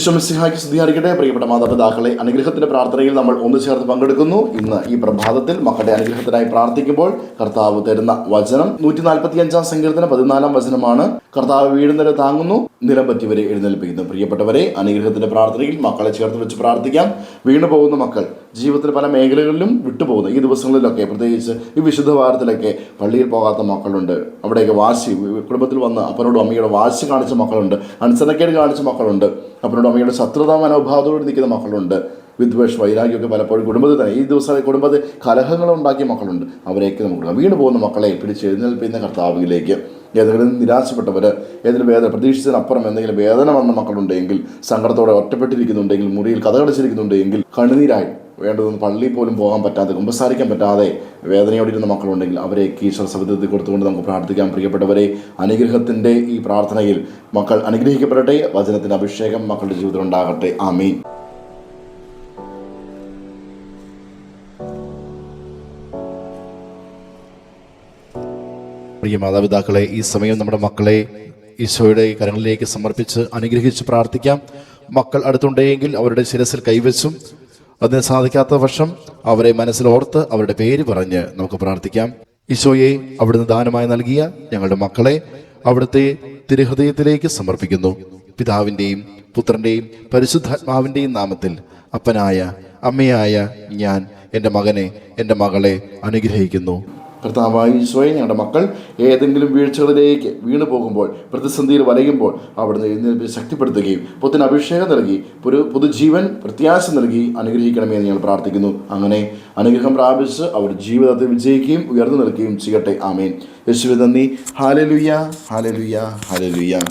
ഈശോ മിശിഹായ്ക്ക് സ്തുതിയായിരിക്കട്ടെ. പ്രിയപ്പെട്ട മാതാപിതാക്കളെ, അനുഗ്രഹത്തിന്റെ പ്രാർത്ഥനയിൽ നമ്മൾ ഒന്ന് ചേർന്ന് പങ്കെടുക്കുന്നു. ഇന്ന് ഈ പ്രഭാതത്തിൽ മക്കളുടെ അനുഗ്രഹത്തിനായി പ്രാർത്ഥിക്കുമ്പോൾ കർത്താവ് തരുന്ന വചനം 145 സങ്കീർത്തനം 14 വചനമാണ്. കർത്താവ് വീഴുന്നവരെ താങ്ങുന്നു, നിലം പറ്റിയവരെ എഴുന്നേൽപ്പിക്കുന്നു. പ്രിയപ്പെട്ടവരെ, അനുഗ്രഹത്തിന്റെ പ്രാർത്ഥനയിൽ മക്കളെ ചേർത്ത് വെച്ച് പ്രാർത്ഥിക്കാം. വീണു പോകുന്ന മക്കൾ, ജീവിതത്തിൽ പല മേഖലകളിലും വിട്ടുപോകുന്ന ഈ ദിവസങ്ങളിലൊക്കെ, പ്രത്യേകിച്ച് ഈ വിശുദ്ധ വാരത്തിലൊക്കെ പള്ളിയിൽ പോകാത്ത മക്കളുണ്ട്. അവിടെയൊക്കെ വാശി, കുടുംബത്തിൽ വന്ന് അപ്പനോടും അമ്മയോട് വാശി കാണിച്ച മക്കളുണ്ട്, അനുസരണക്കേട് കാണിച്ച മക്കളുണ്ട്, അപ്പനോടും അമ്മയുടെ ശത്രുതാ മനോഭാവത്തോട് നിൽക്കുന്ന മക്കളുണ്ട്. വിദ്വേഷ വൈരാഗ്യമൊക്കെ പലപ്പോഴും കുടുംബത്തിൽ തന്നെ ഈ ദിവസം കുടുംബത്തിൽ കലഹങ്ങളുണ്ടാക്കിയ മക്കളുണ്ട്. അവരെയൊക്കെ നമുക്ക് വീണ് പോകുന്ന മക്കളെ പിടിച്ച് എഴുന്നേൽപ്പിക്കുന്ന കർത്താവിലേക്ക്, ഏതെങ്കിലും നിരാശപ്പെട്ടവർ, ഏതെങ്കിലും വേദന, പ്രതീക്ഷിച്ചതിനപ്പുറം എന്തെങ്കിലും വേദന വന്ന മക്കളുണ്ടെങ്കിൽ, സങ്കടത്തോടെ ഒറ്റപ്പെട്ടിരിക്കുന്നുണ്ടെങ്കിൽ, മുറിയിൽ കഥകടച്ചിരിക്കുന്നുണ്ടെങ്കിൽ, കണ്ണുനീരായി വേണ്ടതൊന്നും പള്ളിയിൽ പോലും പോകാൻ പറ്റാതെ, കുമ്പസാരിക്കാൻ പറ്റാതെ വേദനയോടിരുന്ന മക്കളുണ്ടെങ്കിൽ അവരെയൊക്കെ ഈശ്വര സവിധത്തിൽ കൊടുത്തുകൊണ്ട് നമുക്ക് പ്രാർത്ഥിക്കാം. പ്രിയപ്പെട്ടവരെ, അനുഗ്രഹത്തിൻ്റെ ഈ പ്രാർത്ഥനയിൽ മക്കൾ അനുഗ്രഹിക്കപ്പെടട്ടെ. വചനത്തിൻ്റെ അഭിഷേകം മക്കളുടെ ജീവിതത്തിൽ ഉണ്ടാകട്ടെ. ആമീൻ. പ്രിയ മാതാപിതാക്കളെ, ഈ സമയം നമ്മുടെ മക്കളെ ഈശോയുടെ കരങ്ങളിലേക്ക് സമർപ്പിച്ച് അനുഗ്രഹിച്ച് പ്രാർത്ഥിക്കാം. മക്കൾ അടുത്തുണ്ടെങ്കിൽ അവരുടെ ശിരസിൽ കൈവച്ചും, അതിന് സാധിക്കാത്ത പക്ഷം അവരെ മനസ്സിലോർത്ത് അവരുടെ പേര് പറഞ്ഞ് നമുക്ക് പ്രാർത്ഥിക്കാം. ഈശോയെ, അവിടുന്ന് ദാനമായി നൽകിയ ഞങ്ങളുടെ മക്കളെ അവിടുത്തെ തിരുഹൃദയത്തിലേക്ക് സമർപ്പിക്കുന്നു. പിതാവിൻ്റെയും പുത്രൻ്റെയും പരിശുദ്ധാത്മാവിൻ്റെയും നാമത്തിൽ അപ്പനായ അമ്മയായ ഞാൻ എൻ്റെ മകനെ, എൻ്റെ മകളെ അനുഗ്രഹിക്കുന്നു. കർത്താവായ ഈശോയെ, ഞങ്ങളുടെ മക്കൾ ഏതെങ്കിലും വീഴ്ചകളിലേക്ക് വീണു പോകുമ്പോൾ, പ്രതിസന്ധിയിൽ വലയുമ്പോൾ അവിടുന്ന് എഴുന്നേൽപ്പിച്ച് ശക്തിപ്പെടുത്തുകയും പുത്തൻ അഭിഷേകം നൽകി പുതുജീവൻ പ്രത്യാശ നൽകി അനുഗ്രഹിക്കണമേ എന്ന് ഞങ്ങൾ പ്രാർത്ഥിക്കുന്നു. അങ്ങനെ അനുഗ്രഹം പ്രാപിച്ച് അവർ ജീവിതത്തിൽ വിജയിക്കുകയും ഉയർന്നു നിൽക്കുകയും ചെയ്യട്ടെ. ആമേൻ. യേശുവേ നന്ദി. Hallelujah, hallelujah, hallelujah.